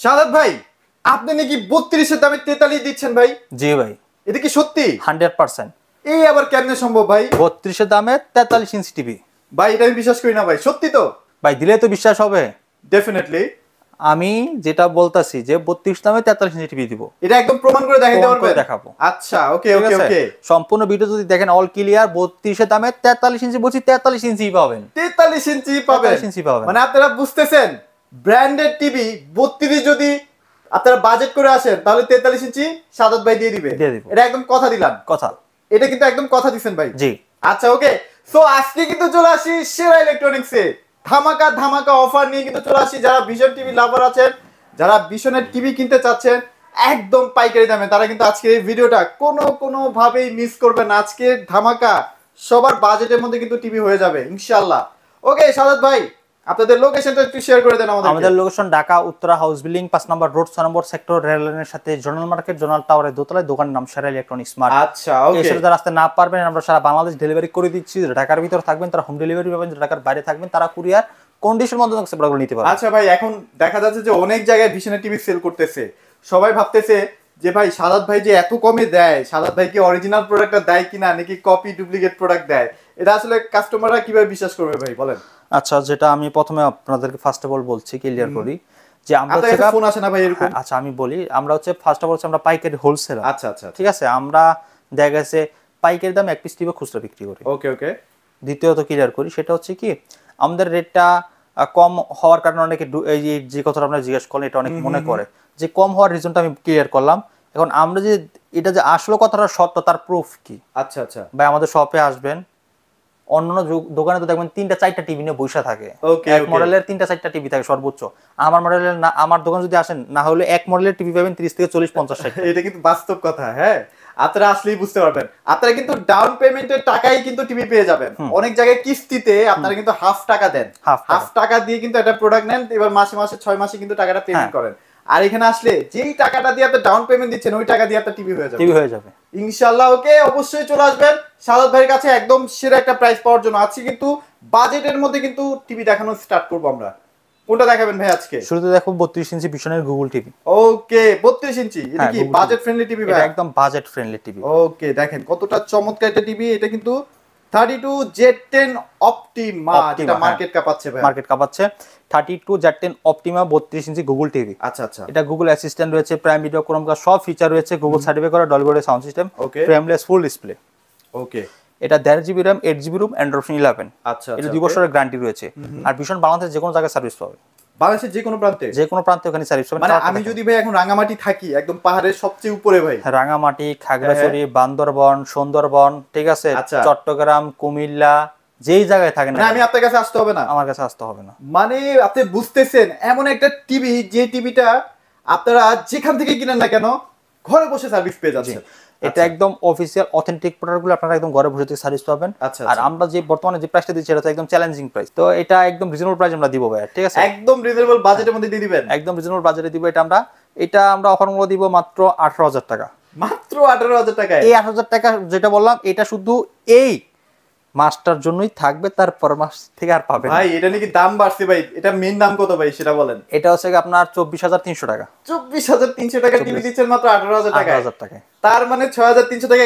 শাহাদাত ভাই, আপনি নাকি 32 এর দামে 43 দিচ্ছেন ভাই? জি ভাই, এটা কি সত্যি? 100%। এই আবার কেমনে সম্ভব ভাই? 32 এর দামে 43 ইঞ্চি টিভি ভাই এটা আমি বিশ্বাস করি না ভাই, সত্যি তো? ভাই দিলে তো বিশ্বাস হবে। ডেফিনেটলি। আমি যেটা বলতাছি যে 32 দামে 43 ইঞ্চি টিভি দিব, এটা একদম প্রমাণ করে দেখাইতে পারবেন? দেখাবো। আচ্ছা, ওকে ওকে ওকে। সম্পূর্ণ ভিডিও যদি দেখেন অল ক্লিয়ার, 32 এর দামে 43 ইঞ্চি বলছি, 43 ইঞ্চি পাবেন। 43 ইঞ্চি পাবেন? 43 ইঞ্চি পাবেন। মানে আপনারা বুঝতেছেন, ব্র্যান্ডেড টিভি 32 যদি আপনারা বাজেট করে আসেন তাহলে 43 ইঞ্চি শাহাদাত ভাই দিয়ে দিবে। এটা একদম কথা দিলাম। কথা, এটা কিন্তু একদম কথা দিবেন ভাই। জি। আচ্ছা ওকে। সো আজকে কিন্তু চলে আসি সেরা ইলেকট্রনিক্সে ধামাকা ধামাকা অফার নিয়ে কিন্তু চলে আসি। যারা ভিশন টিভি লাভার আছেন, যারা ভিশনের টিভি কিনতে চাচ্ছেন একদম পাইকারি দামে, তারা কিন্তু আজকের এই ভিডিওটা কোনো ভাবেই মিস করবেন না। আজকের ধামাকা সবার বাজেটের মধ্যে কিন্তু টিভি হয়ে যাবে ইনশাআল্লাহ। ওকে শাহাদাত ভাই, আপনাদের লোকেশনটা একটু শেয়ার করে দেন আমাদের। আমাদের location Dhaka Uttara house building 5 নম্বর রোড 6 নম্বর সেক্টর, রেল লাইনের সাথে জোনাল মার্কেট, জোনাল টাওয়ারের দোতলায়। দোকানের নাম সেরা ইলেকট্রনিক্স মার্ট। আচ্ছা ওকে। এসে যারা আসতে না পারবেন আমরা সারা বাংলাদেশ ডেলিভারি করে দিচ্ছি। ঢাকার ভিতরে থাকবেন তারা হোম ডেলিভারি পাবেন, ঢাকার বাইরে থাকবেন তারা কুরিয়ার কন্ডিশন মধ্যে প্রোডাক্টগুলো নিতে পারবেন। আচ্ছা ভাই, এখন দেখা যাচ্ছে যে অনেক জায়গায় ভিশনের টিভি সেল করতেছে, সবাই ভাবতেছে যে ভাই শাহাদাত ভাই যে এত কমে দেয়, শাহাদাত ভাই কি অরিজিনাল প্রোডাক্টটা দেয় কিনা নাকি কপি ডুপ্লিকেট প্রোডাক্ট দেয়, এটা আসলে কাস্টমাররা কিভাবে বিশ্বাস করবে ভাই বলেন? আচ্ছা, যেটা আমি প্রথমে আপনাদেরকে ফার্স্ট অফ অল বলছি, ক্লিয়ার করি যে আমরা হচ্ছে ফোন আসে না ভাই এরকম? আচ্ছা আমি বলি, আমরা হচ্ছে ফার্স্ট অফ অল আমরা পাইকারি হোলসেলার। আচ্ছা আচ্ছা, ঠিক আছে, আমরা দেখা গেছে পাইকারি দামে এক পিস টিভি খুচরা বিক্রি করি। ওকে ওকে। দ্বিতীয়ত ক্লিয়ার করি, সেটা হচ্ছে কি আমাদের রেটটা কম হওয়ার কারণে অনেকে এই যে কথাটা আপনারা জিজ্ঞেস করলেন এটা অনেক মনে করে যে কম হওয়ার রিজনটা আমি ক্লিয়ার করলাম। এখন আমরা যে এটা যে আসলে কথাটা সত্য তার প্রুফ কি? আচ্ছা আচ্ছা ভাই আমাদের শপে আসবেন, অন্যান্য দোকানে তো দেখবেন 3টা 4টা টিভি নিয়ে বসে থাকে। এক মডেলের 3টা 4টা টিভি থাকে সর্বোচ্চ। আমার মডেলের না, আমার দোকান যদি আসেন না হলে এক মডেলের টিভি পাবেন 30 থেকে 40 50 60। এটা কিন্তু বাস্তব কথা। হ্যাঁ, আপনারা আসলেই বুঝতে পারবেন। আপনারা কিন্তু ডাউন পেমেন্টের টাকায় কিন্তু টিভি পেয়ে যাবেন। অনেক জায়গায় কিস্তিতে আপনারা কিন্তু হাফ টাকা দেন, হাফ টাকা দিয়ে কিন্তু একটা প্রোডাক্ট নেন, এবার মাসে 6 মাসে কিন্তু টাকাটা পেমেন্ট করেন। আর এখানে আসলে যেই টাকাটা দিয়ে আপনি ডাউন পেমেন্ট দিচ্ছেন ওই টাকা দিয়ে আপনার টিভি হয়ে যাবে ইনশাআল্লাহ। ওকে, অবশ্যই চলে আসবেন শাহাদাত ভাইয়ের কাছে একদম সেরা একটা প্রাইস পাওয়ার জন্য। আজকে কিন্তু বাজেটের মধ্যে কিন্তু টিভি দেখানো স্টার্ট করব আমরা। কোনটা দেখাবেন ভাই আজকে? শুরুতে দেখো 32 ইঞ্চি ভিশনের গুগল টিভি। ওকে, 32 ইঞ্চি। এটা কি বাজেট ফ্রেন্ডলি টিভি ভাই? একদম বাজেট ফ্রেন্ডলি টিভি। ওকে, দেখেন কতটা চমৎকার একটা টিভি। এটা কিন্তু 32Z10 অপটিমা, যেটা মার্কেট কাঁপাচ্ছে ভাই। মার্কেট কাঁপাচ্ছে 32Z10 Optima 32 inch Google TV. আচ্ছা আচ্ছা। এটা গুগল অ্যাসিস্ট্যান্ট রয়েছে, প্রাইম ভিডিও, ক্রোমকাস্ট সব ফিচার রয়েছে, গুগল সার্টিফাই করা, Dolby audio sound system, frameless full display. Okay, এটা 1.5 GB RAM 8 GB ROM, Android 11। আচ্ছা, এটা 2 বছরের গ্যারান্টি রয়েছে। আর ভীষণ বাংলাদেশের যে কোনো জায়গায় সার্ভিস পাবে, বাংলাদেশের যে কোনো প্রান্তে ওখানে সার্ভিস পাবে। মানে আমি যদি ভাই এখন রাঙামাটি থাকি, একদম পাহাড়ের সবচেয়ে উপরে ভাই, রাঙামাটি, খাগড়াছড়ি, বান্দরবন, সুন্দরবন, ঠিক আছে, চট্টগ্রাম, কুমিল্লা, যেই জায়গায় থাকেন না, আমি আপনার কাছে আসতে হবে না, আমার কাছে আসতে হবে না। মানে আপনি বুঝতেছেন, এমন একটা টিভি যে টিভিটা আপনারা যেখান থেকে কিনেন না কেন ঘরে বসে সার্ভিস পেয়ে যাচ্ছেন। এটা একদম অফিশিয়াল অথেন্টিক প্রোডাক্টগুলো আপনারা একদম ঘরে বসে সার্ভিস পাবেন। আর আমরা যে বর্তমানে যে প্রাইসটা দিচ্ছি এটা একদম চ্যালেঞ্জিং প্রাইস, তো এটা একদম রিজনেবল প্রাইস আমরা দিব ভাই। ঠিক আছে, একদম রিজনেবল বাজেটের মধ্যে দিয়ে দিবেন। একদম রিজনেবল বাজেটে দিব। এটা আমরা অফার মূল্য দিব মাত্র 18,000 টাকা। মাত্র 18,000 টাকায়? এই 18,000 টাকা যেটা বললাম এটা শুধু এই মাসটার জন্যই থাকবে, তারপর মাস থেকে আর পাবেন ভাই। এটা নাকি দাম বাড়ছে ভাই? এটা মেইন দাম কত ভাই সেটা বলেন। এটা হচ্ছে আপনার 24,300 টাকা। 24,300 টাকা টিভি দিচ্ছেন মাত্র 18,000 টাকায়? 18,000 টাকায়। তার মানে 6,300 টাকা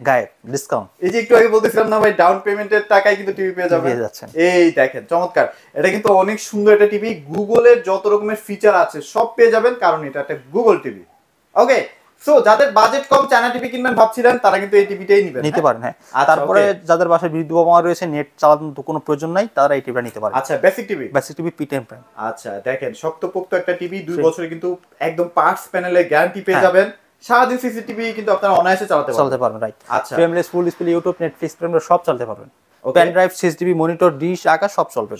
গায়েব ডিসকাউন্ট। এই যে একটু আগে বলতেছিলাম না ভাই, ডাউন পেমেন্টের টাকায় কিন্তু টিভি পেয়ে যাচ্ছেন। এই দেখেন চমৎকার, এটা কিন্তু অনেক সুন্দর একটা টিভি। গুগলের যত রকমের ফিচার আছে সব পেয়ে যাবেন, কারণ এটা একটা গুগল টিভি। ওকে, সো যাদের বাজেট কম চায়না টিভি কিনবেন ভাবছিলেন তারা কিন্তু এই টিভিটাই নিতে পারেন। হ্যাঁ, তারপরে যাদের বাসায় বিদ্যুৎ ব্যবহার রয়েছে, নেট চালানোর তো কোনো প্রয়োজন নাই, তারা এই টিভিটা নিতে পারে। আচ্ছা, বেসিক টিভি P10 প্রাইম। আচ্ছা, দেখেন শক্তপোক্ত একটা টিভি, 2 বছরে কিন্তু একদম পার্টস প্যানেলে গ্যারান্টি পেয়ে যাবেন। সারাদিন সিসিটিভি কিন্তু আপনারা অনায়াসে চালাতে পারবেন। রাইট। আচ্ছা, frameless full display, YouTube, Netflix, Prime সব চালাতে পারবেন। Pen drive, CCTV, monitor, dish, Akash সব চলবে।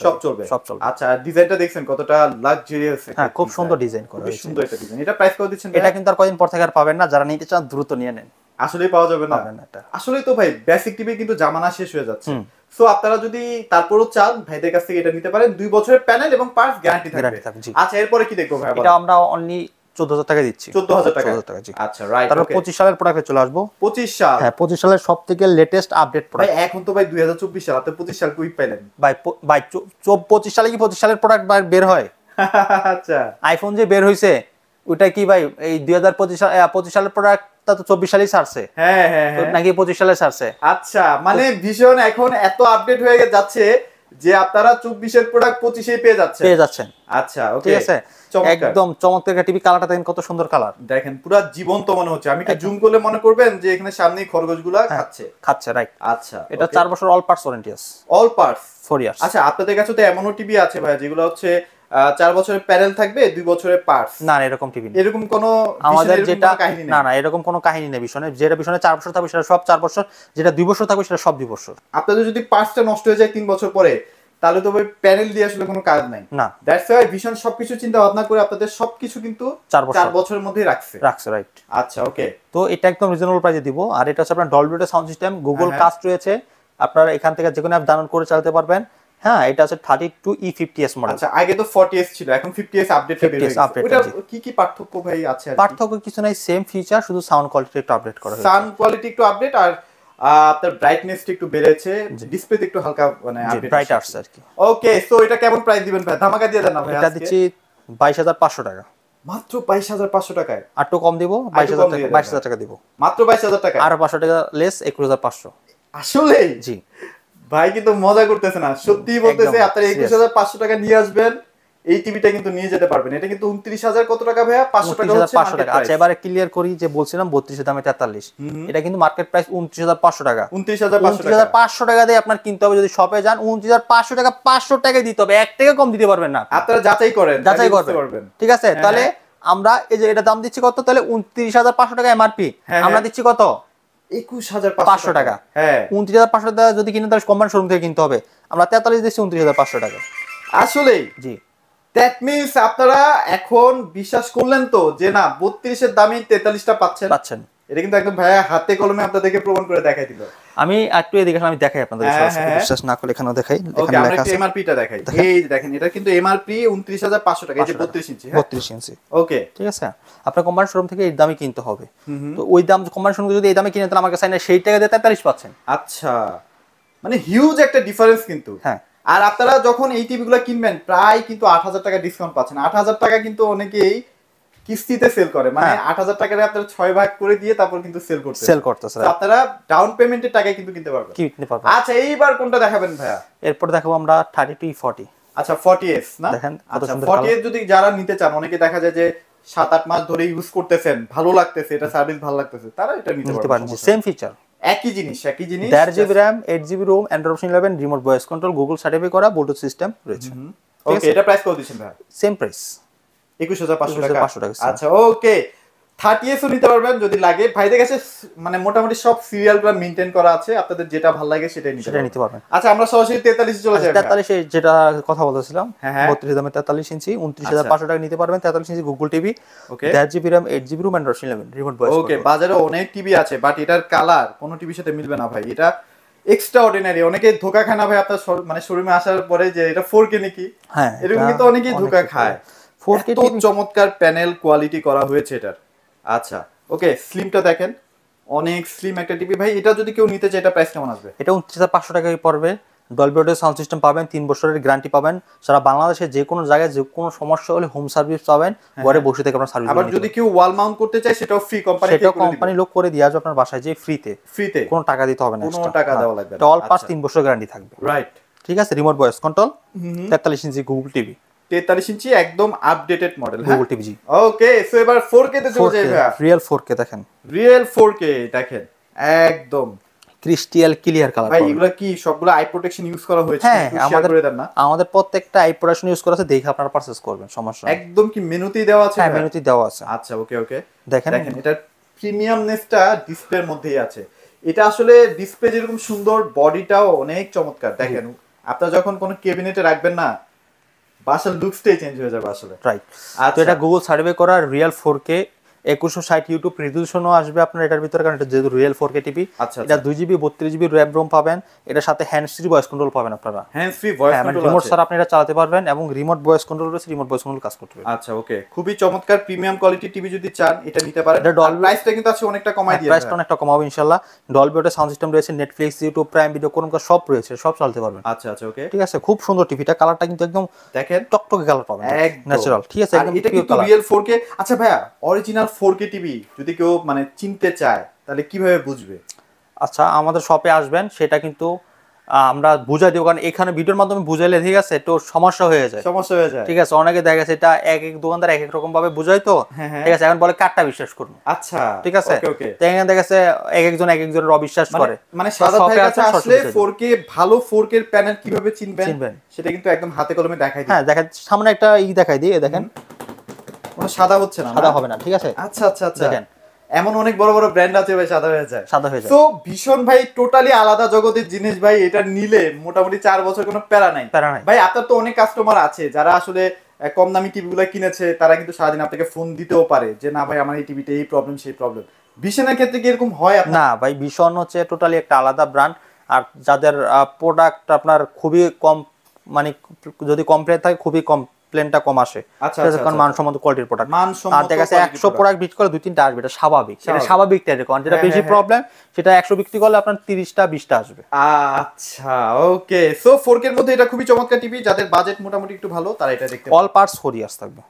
আচ্ছা, ডিজাইনটা দেখছেন কতটা লাক্সারিয়াস? হ্যাঁ, খুব সুন্দর ডিজাইন করা হয়েছে। সুন্দর একটা ডিজাইন। এটা প্রাইস কত দিচ্ছেন? এটা কিন্তু আর কয়দিন পর থেকে আর পাবেন না, যারা নিতে চান দ্রুত নিয়ে নেন। আসলেই পাওয়া যাবে না এটা? আসলেই তো ভাই বেসিক টিভি কিন্তু জামানা শেষ হয়ে যাচ্ছে। সো আপনারা যদি তারপরও চান ভাইদের কাছ থেকে এটা নিতে পারেন। 2 বছরের প্যানেল এবং পার্টস গ্যারান্টি থাকবে। আচ্ছা, এরপরে কি দেখবো ভাই? এটা আমরা অনলি 14,000 টাকা দিচ্ছি। 14,000 টাকা। জি। আচ্ছা, রাইট। তারপর 25 সালের প্রোডাক্টে চলে আসবো। 25 সাল? হ্যাঁ, 25 সালের সবথেকে লেটেস্ট আপডেট প্রোডাক্ট। ভাই এখন তো ভাই 2024 সাল, আপনি 25 সাল কই পাইলেন? ভাই 25 সালে কি 25 সালের প্রোডাক্ট বের হয়? আচ্ছা, আইফোন যে বের হইছে ওটা কি ভাই এই 2025 সালের প্রোডাক্টটা তো 24 সালেই ছাড়ছে, হ্যাঁ হ্যাঁ হ্যাঁ নাকি 25 সালে ছাড়ছে? আচ্ছা, মানে ভীষণ এখন এত আপডেট হয়ে যাচ্ছে যে আপনারা 24 এর প্রোডাক্ট 25 এ পেয়ে যাচ্ছেন। আচ্ছা ওকে, ঠিক আছে, একদম চমৎকার একটা টিভি। কালারটা দেখেন কত সুন্দর কালার, দেখেন পুরো জীবন্ত মনে হচ্ছে। আমি একটু জুম করলে মনে করবেন যে এখানে সামনেই খরগোশগুলা খাচ্ছে, রাইট। আচ্ছা, এটা 4 বছর অল পার্টস ওয়ারেন্টি আছে, অল পার্টস 4 ইয়ার্স। আচ্ছা, আপনাদের কাছে তো এমনও টিভি আছে ভাই যেগুলো হচ্ছে 4 বছরের প্যানেল থাকবে, 2 বছরের পার্টস? না, এরকম টিভি নেই, এরকম কোনো আমাদের যেটা না, এরকম কোনো কাহিনী নেই বিশনে। যেটা বিশনে 4 বছর থাকবে সেটা সব 4 বছর, যেটা 2 বছর থাকবে সেটা সব 2 বছর। আপনাদের যদি পার্টসটা নষ্ট হয়ে যায় 3 বছর পরে, তাহলে তো ভাই প্যানেল দিয়ে আসলে কোনো কাজ নাই না। দ্যাটস ওয়াই ভীষণ সবকিছু চিন্তা ভাবনা করে আপনাদের সবকিছু কিন্তু 4 বছরের মধ্যে রাখছে, রাইট। আচ্ছা ওকে, তো এটা একদম রিজনেবল প্রাইসে দিব। আর এটা হচ্ছে আপনার Dolby audio sound system, Google Cast রয়েছে, আপনারা এখান থেকে যে কোনো অ্যাপ ডাউনলোড করে চালাতে পারবেন। হ্যাঁ, এটা আছে 32 E50s মডেল। আচ্ছা, আগে তো 40s ছিল, এখন 50s আপডেট হয়ে গেছে। ওটা কি পার্থক্য ভাই আছে? পার্থক্য কিছু নাই, সেম ফিচার, শুধু সাউন্ড কোয়ালিটি একটু আপডেট করা হয়েছে। সাউন্ড কোয়ালিটি একটু আপডেট, আর আপনার ব্রাইটনেসটা একটু বেড়েছে, ডিসপ্লেতে একটু হালকা মানে আপডেট ব্রাইট আসছে আর কি। ওকে, সো এটা কেমন প্রাইস দিবেন ভাই? ধামাকা দিয়ে দেন না ভাই। এটা দিচ্ছি 22,500 টাকা, মাত্র 22,500 টাকায়। আর একটু কম দিব, 22,000 টাকা দিব, মাত্র 22,000 টাকা, আর 500 টাকা লেস, 21,500। আসলে জি ভাই কিন্তু মজা করতেছে না, সত্যিই বলতেছে। আপনারা 21,500 টাকা নিয়ে আসবেন, এই টিভিটা কিন্তু নিয়ে যেতে পারবেন। এটা কিন্তু 29,000 কত টাকা ভাইয়া? 500 টাকা হচ্ছে মার্কেট প্রাইস। আচ্ছা, এবারে ক্লিয়ার করি যে বলছিলাম 32 এর দামে 43, এটা কিন্তু মার্কেট প্রাইস 29,500 টাকা। 29,500 টাকা দিয়ে আপনার কিনতে হবে। যদি শপে যান 29,500 টাকা, 500 টাকাই দিতে হবে, 1 টাকা কম দিতে পারবেন না। আপনারা যাচাই করবেন, ঠিক আছে? তাহলে আমরা এই যে এটা দাম দিচ্ছি কত, তাহলে 29,500 টাকা এমআরপি, আমরা দিচ্ছি কত? 21,500 টাকা। হ্যাঁ, 29,500 টাকা যদি কিনেন তাহলে কোম্পানি শোরুম থেকে কিনতে হবে। আমরা 43 দিচ্ছি 29,500 টাকা। আসলেই? জি। দ্যাট মিন্স আপনারা এখন বিশ্বাস করলেন তো যে না 32 এর দামে 43টা পাচ্ছেন। এটা কিন্তু একদম ভাইয়া হাতে কলমে আপনাদেরকে প্রমাণ করে দেখাই দিল। আমি একটু এদিকে আমি দেখাই আপনাদের, বিশ্বাস না করলে এখানেও দেখাই। এখানে লেখা আছে এমআরপিটা দেখাই। এই দেখেন, এটা কিন্তু এমআরপি 29,500 টাকা, এই যে 32 ইঞ্চি। 32 ইঞ্চি, ওকে, ঠিক আছে। আপনার কোম্পানি শোরুম থেকে এই দামে কিনতে হবে। তো ওই দাম কোম্পানি শোরুম যদি এই দামে কিনেন তাহলে আমার কাছে না সেই টাকা দিয়ে 43 পাচ্ছেন। আচ্ছা, মানে হিউজ একটা ডিফারেন্স কিন্তু। হ্যাঁ, আর আপনারা যখন এই টিভিগুলো কিনবেন প্রায় কিন্তু 8,000 টাকা ডিসকাউন্ট পাচ্ছেন। 8,000 টাকা কিন্তু অনেকেই কিস্তিতে সেল করে, মানে 8,000 টাকারে আপনারা 6 ভাগ করে দিয়ে তারপর কিন্তু সেল করতেছে। আপনারা ডাউন পেমেন্টের টাকায় কিন্তু কিনতে পারবেন। আচ্ছা, এইবার কোনটা দেখাবেন ভাইয়া? এরপর দেখাবো আমরা 32E40। আচ্ছা, 40s না? দেখেন আচ্ছা, 40s যদি যারা নিতে চান, অনেকে দেখা যায় যে 7-8 মাস ধরে ইউজ করতেছেন, ভালো লাগতেছে, এটা সার্ভিস ভালো লাগতেছে, তারা এটা নিতে পারেন। সেম ফিচার, একই জিনিস 1.5 GB RAM, 8 GB ROM, Android option 11, remote voice control, Google certify করা, ব্লুটুথ সিস্টেম রয়েছে। ওকে, এটা প্রাইস কত দিচ্ছেন ভাই? সেম প্রাইস 21,500 টাকা। 21,500 টাকা। আচ্ছা ওকে, 30s ও নিতে পারবেন যদি লাগে। ভাইদের কাছে মানে মোটামুটি সব সিরিয়ালগুলো মেইনটেইন করা আছে, আপনাদের যেটা ভালো লাগে সেটাই নিতে পারবেন। আচ্ছা, আমরা সরাসরি 43 চলে যাই। 43 এ যেটা কথা বলতেছিলাম, 32 দামে 43 ইঞ্চি 29,500 টাকা নিতে পারবেন। 43 inch Google TV, okay, 1.5 GB RAM, 8 GB ROM, Android 11, remote voice. Okay, বাজারে অনেক টিভি আছে, বাট এটার কালার কোনো টিভির সাথে মিলবে না ভাই। এটা এক্সট্রা অর্ডিনারি। অনেকে ধোকা খায় না ভাই আপনার মানে শোরুমে আসার পরে যে এটা 4K নাকি? হ্যাঁ, এরকম কিন্তু অনেকেই ধোকা খায়। 4K চমৎকার প্যানেল কোয়ালিটি করা হয়েছে এটার। আচ্ছা ওকে, স্লিমটা দেখেন, অনেক স্লিম একটা টিভি ভাই। এটা যদি কেউ নিতে চায়, এটা প্রাইস কেমন আসবে? এটা 29,500 টাকায় পড়বে। ডলবি অডিও সাউন্ড সিস্টেম পাবেন, 3 বছরের গ্যারান্টি পাবেন। সারা বাংলাদেশে যে কোনো জায়গায় যে কোনো সমস্যা হলে হোম সার্ভিস পাবেন, ঘরে বসে থেকে আপনার সার্ভিস। আবার যদি কেউ ওয়াল মাউন্ট করতে চায় সেটাও ফ্রি, কোম্পানি লোক করে দিয়ে আসবে আপনার বাসায়, যে ফ্রিতে কোনো টাকা দিতে হবে না, কোনো টাকা দেওয়া লাগবে না। অল পাস 3 বছর গ্যারান্টি থাকবে, রাইট? ঠিক আছে। Remote voice control, 43 inch Google TV, 43 ইঞ্চি একদম আপডেটেড মডেল গুগল টিভি। জি, ওকে, সো এবার 4K তে চলে যাই ভাই। রিয়েল 4K দেখেন, রিয়েল 4K দেখেন, একদম ক্রিস্টাল ক্লিয়ার কালার। ভাই এগুলা কি সবগুলো আই প্রোটেকশন ইউজ করা হয়েছে? হ্যাঁ, আমাদের প্রত্যেকটা আই প্রোটেকশন ইউজ করা আছে, দেখে আপনারা পারচেজ করবেন, সমস্যা একদম কি মেনুতেই দেওয়া আছে? হ্যাঁ, মেনুতেই দেওয়া আছে। আচ্ছা ওকে, দেখেন এটা প্রিমিয়ামনেসটা ডিসপ্লের মধ্যেই আছে। এটা আসলে ডিসপ্লে যেরকম সুন্দর, বডিটাও অনেক চমৎকার। দেখেন, আপনারা যখন কোনো ক্যাবিনেটে রাখবেন না, বাসার লুকসটাই চেঞ্জ হয়ে যাবে আসলে, রাইট? তো এটা গুগল সার্ভে করা রিয়েল 4K, 2160 ইউটিউব রেজলিউশনও আসবে আপনার এটার ভিতরে, কারণ এটা যেহেতু রিয়েল 4K টিভি। আচ্ছা, এটা 2GB 32GB র‍্যাম রোম পাবেন, এটার সাথে হ্যান্ডস ফ্রি ভয়েস কন্ট্রোল পাবেন আপনারা। Hands free voice control remote আছে, ছাড়া আপনি এটা চালাতে পারবেন, এবং রিমোট ভয়েস কন্ট্রোল রয়েছে, রিমোট ভয়েস কন্ট্রোল কাজ করতে পারবে। আচ্ছা ওকে, খুবই চমৎকার প্রিমিয়াম কোয়ালিটি টিভি যদি চান এটা নিতে পারেন। এটা ডলবি প্রাইসটা কিন্তু আছে অনেকটা কমাই দিয়ে, প্রাইসটা অনেকটা কমাবো ইনশাআল্লাহ। ডলবি ওটা সাউন্ড সিস্টেম রয়েছে, নেটফ্লিক্স, ইউটিউব, প্রাইম ভিডিও, কোনকা সব রয়েছে, সব চালাতে পারবেন। আচ্ছা আচ্ছা ওকে, ঠিক আছে, খুব সুন্দর টিভিটা, কালারটা কিন্তু একদম দেখেন টকটকে কালার পাবেন, ন্যাচারাল। ঠিক আছে, একদম এটা পিওর কিন্তু কালার। Real 4K। আচ্ছা ভাইয়া, অরিজিনাল 4K টিভি যদি কেউ মানে চিনতে চায় তাহলে কিভাবে বুঝবে? আচ্ছা, আমাদের শপে আসবেন, সেটা কিন্তু আমরা বুঝাই দেবো, কারণ এখানে ভিডিওর মাধ্যমে বুঝাইলে ঠিক আছে একটু সমস্যা হয়ে যায়। ঠিক আছে, অনেকে দেখা গেছে এটা এক এক দোকানদার এক এক রকম ভাবে বুঝাই তো। ঠিক আছে, এখন বলে কারটা বিশ্বাস করবো। আচ্ছা ঠিক আছে, এখানে দেখা গেছে এক একজনের অবিশ্বাস করে। মানে সাদা ভাইয়ের কাছে আসলে 4K ভালো 4K এর প্যানেল কিভাবে চিনবেন সেটা কিন্তু একদম হাতে কলমে দেখাই দিই। হ্যাঁ, দেখা সামনে একটা দেখাই দিই, দেখেন কোনো সাদা হচ্ছে না, সাদা হবে না। ঠিক আছে, আচ্ছা আচ্ছা আচ্ছা, দেখেন এমন অনেক বড় বড় ব্র্যান্ড আছে ভাই সাদা হয়ে যায়, সাদা হয়ে যায়। তো ভীষণ ভাই টোটালি আলাদা জগতের জিনিস ভাই। এটা নিলে মোটামুটি 4 বছর কোনো প্যারা নাই ভাই। আপনার তো অনেক কাস্টমার আছে যারা আসলে কম দামি টিভি গুলো কিনেছে, তারা কিন্তু সারাদিন আপনাকে ফোন দিতেও পারে যে না ভাই আমার এই টিভিতে এই প্রবলেম সেই প্রবলেম। ভীষণের ক্ষেত্রে কি এরকম হয়? না ভাই, ভীষণ হচ্ছে টোটালি একটা আলাদা ব্র্যান্ড, আর যাদের প্রোডাক্ট আপনার খুবই কম, মানে যদি কমপ্লেন থাকে খুবই কমপ্লেনটা কম আসে। আচ্ছা, কারণ মানসম্মত কোয়ালিটির প্রোডাক্ট, আর দেখা যাচ্ছে 100 প্রোডাক্ট বিক্রি করে 2-3টা আসবে, এটা স্বাভাবিক। এটা স্বাভাবিক টাইপের, কারণ যেটা বেশি প্রবলেম সেটা 100 বিক্রি করলে আপনার 30টা 20টা আসবে। আচ্ছা ওকে, সো 4K এর মধ্যে এটা খুবই চমৎকার টিভি, যাদের বাজেট মোটামুটি একটু ভালো তারা এটা দেখতে পারে। অল পার্টস 4 ইয়ার্স থাকবে।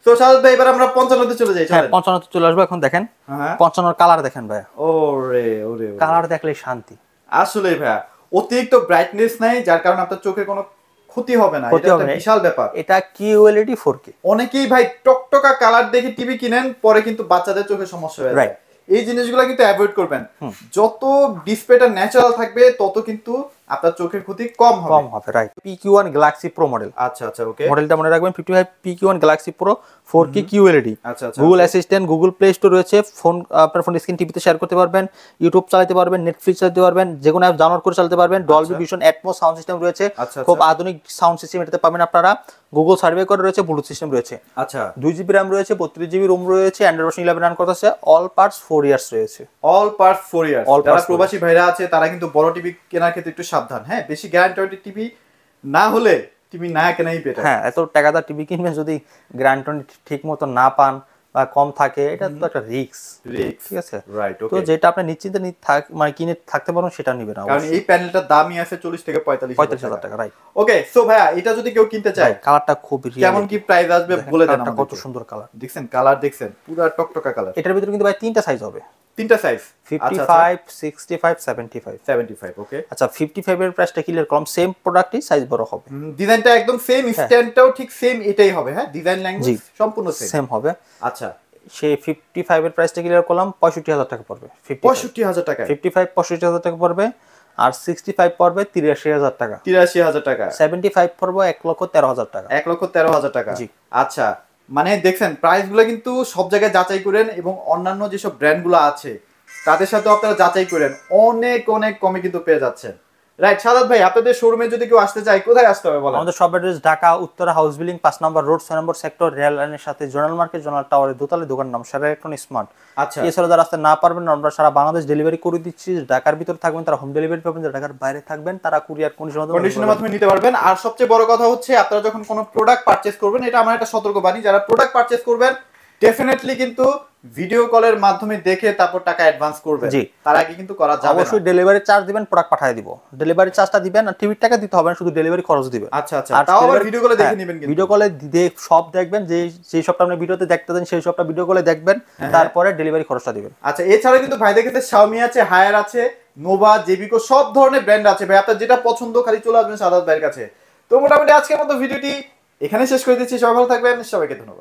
সো শাহাদ ভাই এবার আমরা 55 তে চলে যাই। হ্যাঁ, 55 তে চলে আসবো। এখন দেখেন 55 এর কালার দেখেন ভাই, ওরে ওরে, কালার দেখলে শান্তি। আসলে ভাই অতিরিক্ত ব্রাইটনেস নাই, যার কারণে আপনার চোখের কোনো ক্ষতি হবে না, এটা একটা বিশাল ব্যাপার। এটা QLED 4K। অনেকেই ভাই টকটকা কালার দেখে টিভি কিনেন, পরে কিন্তু বাচ্চাদের চোখে সমস্যা হয়ে যায়। এই জিনিসগুলো কিন্তু অ্যাভয়েড করবেন। যত ডিসপ্লেটা ন্যাচারাল থাকবে তত কিন্তু আপনার চোখের ক্ষতি কম হবে। Right. PQ1 Galaxy Pro model. আচ্ছা আচ্ছা ওকে, মডেলটা মনে রাখবেন, 55 PQ1 Galaxy Pro 4K QLED। আচ্ছা আচ্ছা, Google assistant, Google play store রয়েছে, ফোন আপনার ফোন স্ক্রিন টিভিতে শেয়ার করতে পারবেন, ইউটিউব চালাতে পারবেন, নেটফ্লিক্স চালাতে পারবেন, যে কোনো অ্যাপ ডাউনলোড করে চালাতে পারবেন। Dolby vision atoms sound system রয়েছে, খুব আধুনিক সাউন্ড সিস্টেম এটাতে পাবেন আপনারা। গুগল সার্ভে করে রয়েছে, ব্লুটুথ সিস্টেম রয়েছে। আচ্ছা, 2GB RAM রয়েছে, 32GB রোম রয়েছে, অ্যান্ড্রয়েড ভার্সন 11 রান করতেছে। অল পার্টস 4 ইয়ার্স রয়েছে। All parts 4 years. যারা প্রবাসী ভাইরা আছে তারা কিন্তু বড় টিভি কেনার ক্ষেত্রে একটু সাবধান। হ্যাঁ, বেশি গ্যারান্টি টিভি না হলে টিভি না কেনাই বেটার। হ্যাঁ, এত টাকাদার টিভি কিনবেন যদি গ্যারান্টি ঠিক মতো না পান বা কম থাকে, এটা তো একটা রিস্ক। ঠিক আছে, রাইট ওকে। তো যেটা আপনি নিশ্চিন্তে মানে কিনে থাকতে পারবেন সেটা নেবেন, কারণ এই প্যানেলটার দামই আছে 40 থেকে 45,000 টাকা। Right okay. সো ভাইয়া এটা যদি কেউ কিনতে চায়, কালারটা খুব রিয়েল, কেমন কি প্রাইস আসবে বলে দেন আমাদের। কত সুন্দর কালার দেখছেন, কালার দেখছেন, পুরো টকটকা কালার। এটার ভিতরে কিন্তু ভাই 3টা সাইজ হবে, 3টা সাইজ, 55, 65, 75। 75 ওকে। আচ্ছা, 55 এর প্রাইসটা ক্লিয়ার কম, সেম প্রোডাক্টই সাইজ বড় হবে। ডিজাইনটা একদম সেম, স্ট্যান্ডটাও ঠিক সেম, এটাই হবে। হ্যাঁ, ডিজাইন ল্যাঙ্গুয়েজ সম্পূর্ণ সেম হবে। আচ্ছা, সেই 55 এর প্রাইসটা ক্লিয়ার করলাম, 65,000 টাকা পড়বে। 65,000 টাকা। 55 65,000 টাকা পড়বে, আর 65 পড়বে 83,000 টাকা। 83,000 টাকা। 75 পড়বে 1,13,000 টাকা। 1,13,000 টাকা। জি। আচ্ছা, মানে দেখছেন প্রাইসগুলো কিন্তু সব জায়গায় যাচাই করেন, এবং অন্যান্য যেসব ব্র্যান্ডগুলো আছে তাদের সাথে আপনারা যাচাই করেন, অনেক অনেক কমে কিন্তু পেয়ে যাচ্ছেন। রাইট সাদাত ভাই, আপনাদের শোরুমে যদি কেউ আসতে চায় কোথায় আসতে হবে বলেন? আমাদের shop address Dhaka Uttara house building 5 নম্বর রোড 6 নম্বর সেক্টর, রেল লাইনের সাথে জোনাল মার্কেট, জোনাল টাওয়ারের দোতলায়, দোকান নাম সেরা ইলেকট্রনিক স্মার্ট। আচ্ছা, এছাড়া যারা আসতে না পারবেন আমরা সারা বাংলাদেশ ডেলিভারি করে দিচ্ছি। ঢাকার ভিতর থাকবেন তারা হোম ডেলিভারি পাবেন, যারা ঢাকার বাইরে থাকবেন তারা কুরিয়ার কন্ডিশনের মাধ্যমে নিতে পারবেন। আর সবচেয়ে বড় কথা হচ্ছে আপনারা যখন কোনো প্রোডাক্ট পারচেজ করবেন, এটা আমার একটা সতর্কবাণী, যারা প্রোডাক্ট পারচেজ করবেন ডেফিনেটলি কিন্তু ভিডিও কলের মাধ্যমে দেখে তারপর টাকা অ্যাডভান্স করবেন। তার আগে কিন্তু করা যাবে না। অবশ্যই ডেলিভারি চার্জ দিবেন, প্রোডাক্ট পাঠিয়ে দিব। ডেলিভারি চার্জটা দিবেন, আর টিভির টাকা দিতে হবে না, শুধু ডেলিভারি খরচ দিবেন। আচ্ছা আচ্ছা, তাও আবার ভিডিও কলে দেখে নেবেন। ভিডিও কলে সব দেখবেন, যেই সবটা আপনি ভিডিওতে দেখতে দেন সেই সবটা ভিডিও কলে দেখবেন, তারপরে ডেলিভারি খরচটা দিবেন। আচ্ছা, এছাড়া কিন্তু ভাইদের কাছে Xiaomi আছে, হায়ার আছে, নোভা, জেবিকো সব ধরনের ব্র্যান্ড আছে। ভাই আপনার যেটা পছন্দ খালি চলে আসবেন সাদাত ভাইয়ের কাছে। তো মোটামুটি আজকের মতো ভিডিওটি এখানে শেষ করে দিচ্ছি। সবাই ভালো থাকবেন, সবাইকে ধন্যবাদ।